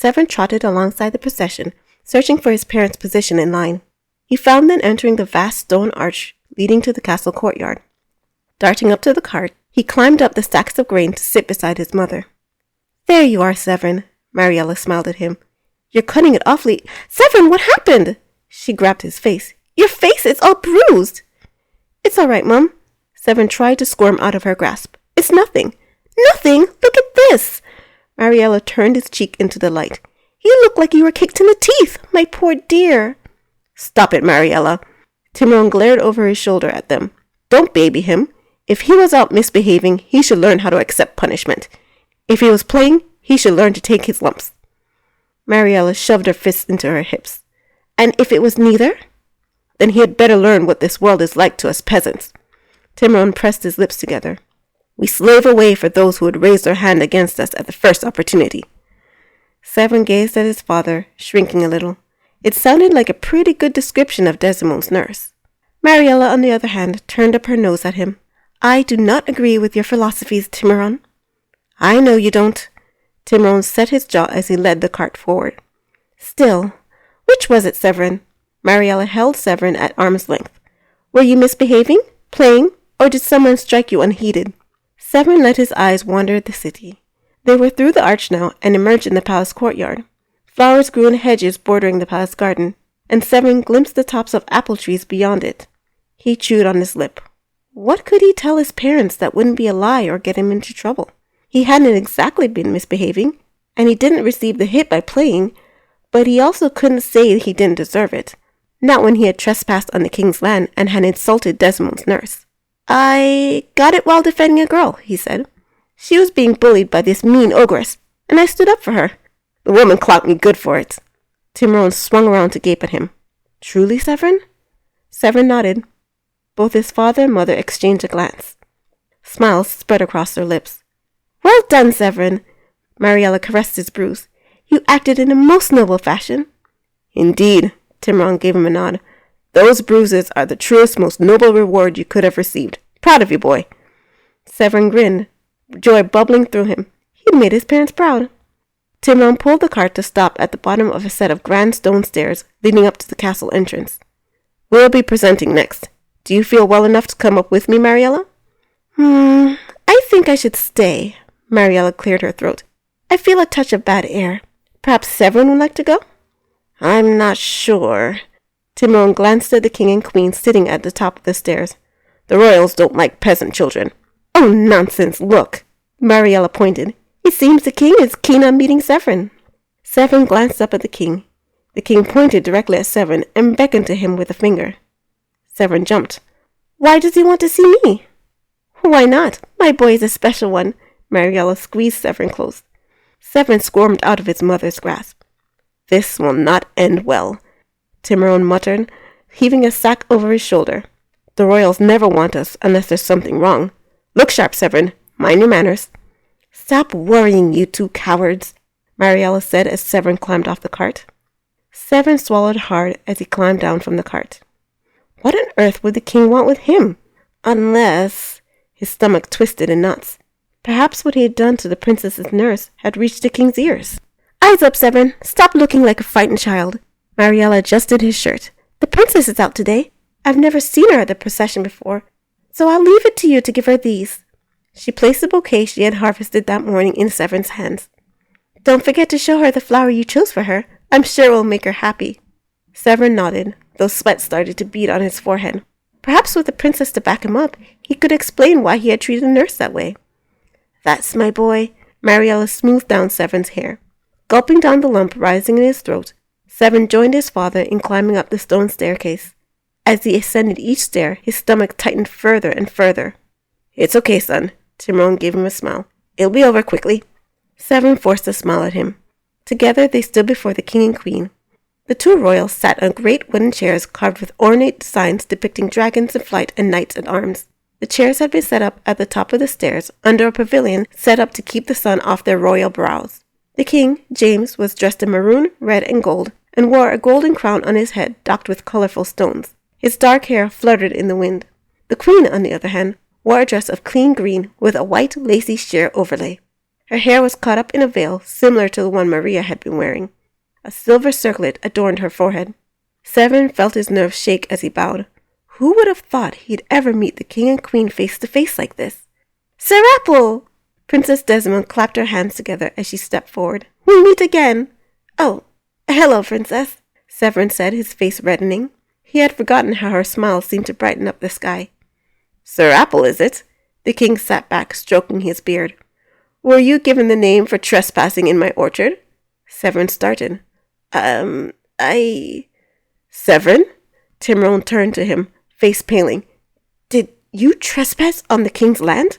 Sevrin trotted alongside the procession, searching for his parents' position in line. He found them entering the vast stone arch leading to the castle courtyard. Darting up to the cart, he climbed up the stacks of grain to sit beside his mother. "There you are, Sevrin," Mariella smiled at him. "You're cutting it awfully—" "Sevrin, what happened?" She grabbed his face. "Your face is all bruised." "It's all right, Mum." Sevrin tried to squirm out of her grasp. "It's nothing." "Nothing? Look at this!" Mariella turned his cheek into the light. "You look like you were kicked in the teeth, my poor dear." "Stop it, Mariella." Timon glared over his shoulder at them. "Don't baby him. If he was out misbehaving, he should learn how to accept punishment. If he was playing, he should learn to take his lumps." Mariella shoved her fists into her hips. "And if it was neither?" "Then he had better learn what this world is like to us peasants." Timon pressed his lips together. "We slave away for those who would raise their hand against us at the first opportunity." Sevrin gazed at his father, shrinking a little. It sounded like a pretty good description of Desimone's nurse. Mariella, on the other hand, turned up her nose at him. "I do not agree with your philosophies, Timuron." "I know you don't." Timuron set his jaw as he led the cart forward. "Still, which was it, Sevrin?" Mariella held Sevrin at arm's length. "Were you misbehaving, playing, or did someone strike you unheeded?" Sevrin let his eyes wander the city. They were through the arch now and emerged in the palace courtyard. Flowers grew in hedges bordering the palace garden, and Sevrin glimpsed the tops of apple trees beyond it. He chewed on his lip. What could he tell his parents that wouldn't be a lie or get him into trouble? He hadn't exactly been misbehaving, and he didn't receive the hit by playing, but he also couldn't say he didn't deserve it. Not when he had trespassed on the king's land and had insulted Desimone's nurse. "I got it while defending a girl," he said. "She was being bullied by this mean ogress, and I stood up for her. The woman clocked me good for it." Timon swung around to gape at him. "Truly, Sevrin?" Sevrin nodded. Both his father and mother exchanged a glance. Smiles spread across their lips. "Well done, Sevrin." Mariella caressed his bruise. "You acted in a most noble fashion." "Indeed," Timon gave him a nod. "Those bruises are the truest, most noble reward you could have received. Proud of you, boy." Sevrin grinned, joy bubbling through him. He'd made his parents proud. Timon pulled the cart to stop at the bottom of a set of grand stone stairs leading up to the castle entrance. "We'll be presenting next. Do you feel well enough to come up with me, Mariella?" I think I should stay." Mariella cleared her throat. "I feel a touch of bad air. Perhaps Sevrin would like to go?" "I'm not sure." Timon glanced at the king and queen sitting at the top of the stairs. "The royals don't like peasant children." "Oh, nonsense, look." Mariella pointed. "It seems the king is keen on meeting Sevrin." Sevrin glanced up at the king. The king pointed directly at Sevrin and beckoned to him with a finger. Sevrin jumped. "Why does he want to see me?" "Why not? My boy is a special one." Mariella squeezed Sevrin close. Sevrin squirmed out of his mother's grasp. "This will not end well," Timon muttered, heaving a sack over his shoulder. "The royals never want us unless there's something wrong. Look sharp, Sevrin. Mind your manners." "Stop worrying, you two cowards," Mariella said as Sevrin climbed off the cart. Sevrin swallowed hard as he climbed down from the cart. What on earth would the king want with him? Unless... His stomach twisted in knots. Perhaps what he had done to the princess's nurse had reached the king's ears. "Eyes up, Sevrin. Stop looking like a frightened child." Mariella adjusted his shirt. "The princess is out today. I've never seen her at the procession before, so I'll leave it to you to give her these." She placed the bouquet she had harvested that morning in Severin's hands. "Don't forget to show her the flower you chose for her. I'm sure it will make her happy." Sevrin nodded, though sweat started to bead on his forehead. Perhaps with the princess to back him up, he could explain why he had treated the nurse that way. "That's my boy." Mariella smoothed down Severin's hair. Gulping down the lump rising in his throat, Sevrin joined his father in climbing up the stone staircase. As he ascended each stair, his stomach tightened further and further. "It's okay, son." Timon gave him a smile. "It'll be over quickly." Sevrin forced a smile at him. Together they stood before the king and queen. The two royals sat on great wooden chairs carved with ornate designs depicting dragons in flight and knights at arms. The chairs had been set up at the top of the stairs under a pavilion set up to keep the sun off their royal brows. The king, James, was dressed in maroon, red, and gold, and wore a golden crown on his head docked with colorful stones. His dark hair fluttered in the wind. The queen, on the other hand, wore a dress of clean green with a white lacy sheer overlay. Her hair was caught up in a veil similar to the one Maria had been wearing. A silver circlet adorned her forehead. Sevrin felt his nerves shake as he bowed. Who would have thought he'd ever meet the king and queen face to face like this? Sir Apple! Princess Desimone clapped her hands together as she stepped forward. We meet again! Oh, hello, Princess, Sevrin said, his face reddening. He had forgotten how her smile seemed to brighten up the sky. Sir Apple, is it? The king sat back, stroking his beard. Were you given the name for trespassing in my orchard? Sevrin started. Sevrin? Timron turned to him, face paling. Did you trespass on the king's land?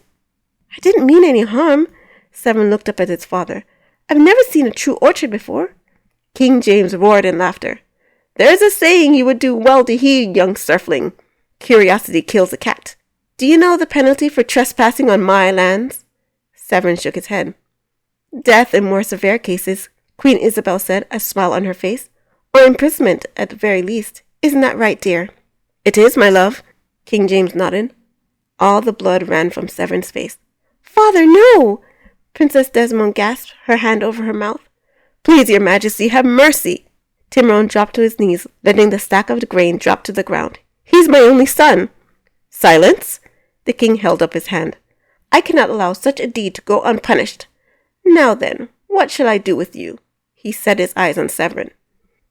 I didn't mean any harm. Sevrin looked up at his father. I've never seen a true orchard before. King James roared in laughter. There's a saying you would do well to heed, young surfling. Curiosity kills a cat. Do you know the penalty for trespassing on my lands? Sevrin shook his head. Death in more severe cases, Queen Isabel said, a smile on her face. Or imprisonment, at the very least. Isn't that right, dear? It is, my love. King James nodded. All the blood ran from Severin's face. Father, no! Princess Desimone gasped, her hand over her mouth. Please, your majesty, have mercy! Timron dropped to his knees, letting the stack of the grain drop to the ground. He's my only son! Silence! The king held up his hand. I cannot allow such a deed to go unpunished. Now then, what shall I do with you? He set his eyes on Sevrin.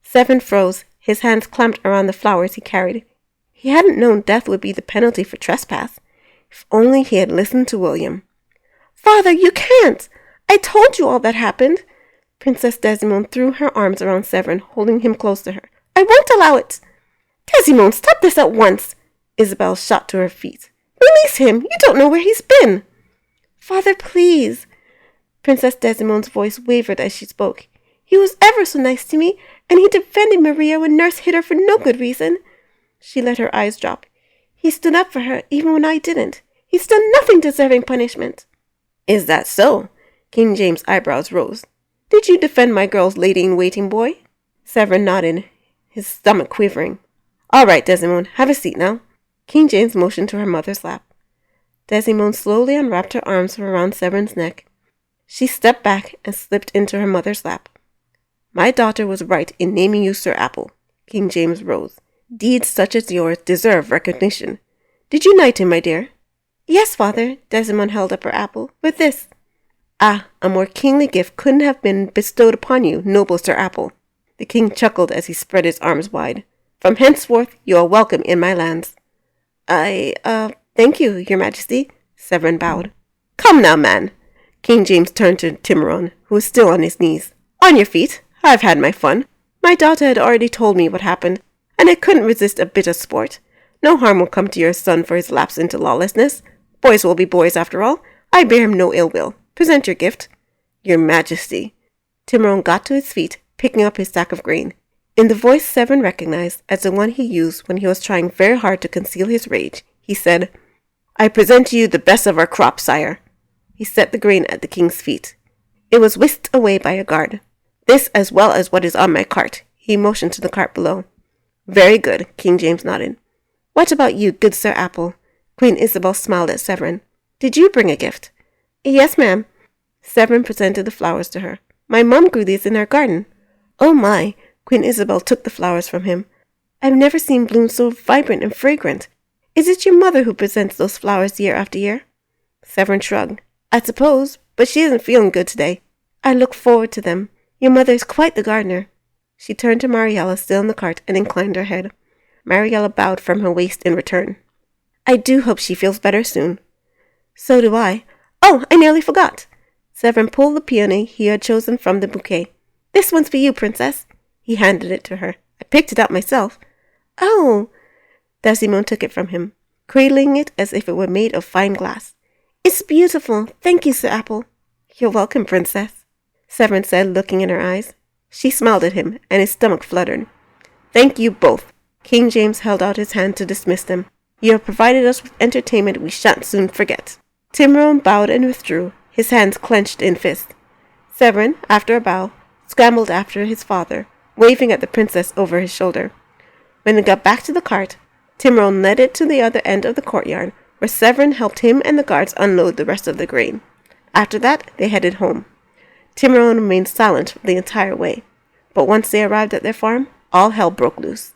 Sevrin froze, his hands clamped around the flowers he carried. He hadn't known death would be the penalty for trespass. If only he had listened to William. Father, you can't! I told you all that happened. Princess Desimone threw her arms around Sevrin, holding him close to her. I won't allow it! Desimone, stop this at once! Isabel shot to her feet. Release him! You don't know where he's been! Father, please! Princess Desimone's voice wavered as she spoke. He was ever so nice to me, and he defended Maria when Nurse hit her for no good reason. She let her eyes drop. He stood up for her even when I didn't. He's done nothing deserving punishment. Is that so? King James' eyebrows rose. Did you defend my girl's lady-in-waiting boy? Sevrin nodded, his stomach quivering. All right, Desimone, have a seat now. King James motioned to her mother's lap. Desimone slowly unwrapped her arms from around Severin's neck. She stepped back and slipped into her mother's lap. My daughter was right in naming you Sir Apple. King James rose. Deeds such as yours deserve recognition. Did you knight him, my dear? Yes, father. Desimone held up her apple. With this. Ah, a more kingly gift couldn't have been bestowed upon you, noble Sir Apple. The king chuckled as he spread his arms wide. From henceforth you are welcome in my lands. Thank you, your majesty. Sevrin bowed. Come now, man. King James turned to Timron, who was still on his knees. On your feet. I've had my fun. My daughter had already told me what happened, and I couldn't resist a bit of sport. No harm will come to your son for his lapse into lawlessness. Boys will be boys after all. I bear him no ill will. Present your gift. Your majesty. Timron got to his feet, picking up his sack of grain. In the voice Sevrin recognized as the one he used when he was trying very hard to conceal his rage, he said, I present to you the best of our crop, sire. He set the grain at the king's feet. It was whisked away by a guard. This as well as what is on my cart. He motioned to the cart below. Very good, King James nodded. What about you, good Sir Apple? Queen Isabel smiled at Sevrin. Did you bring a gift? Yes, ma'am. Sevrin presented the flowers to her. My mum grew these in her garden. Oh my, Queen Isabel took the flowers from him. I've never seen blooms so vibrant and fragrant. Is it your mother who presents those flowers year after year? Sevrin shrugged. I suppose, but she isn't feeling good today. I look forward to them. Your mother is quite the gardener. She turned to Mariella, still in the cart, and inclined her head. Mariella bowed from her waist in return. I do hope she feels better soon. So do I. Oh, I nearly forgot. Sevrin pulled the peony he had chosen from the bouquet. This one's for you, princess. He handed it to her. I picked it up myself. Oh. Desimone took it from him, cradling it as if it were made of fine glass. It's beautiful. Thank you, Sir Apple. You're welcome, princess, Sevrin said, looking in her eyes. She smiled at him, and his stomach fluttered. Thank you both. King James held out his hand to dismiss them. You have provided us with entertainment we shan't soon forget. Timron bowed and withdrew, his hands clenched in fists. Sevrin, after a bow, scrambled after his father, waving at the princess over his shoulder. When they got back to the cart, Timron led it to the other end of the courtyard, where Sevrin helped him and the guards unload the rest of the grain. After that, they headed home. Timon remained silent the entire way, but once they arrived at their farm, all hell broke loose.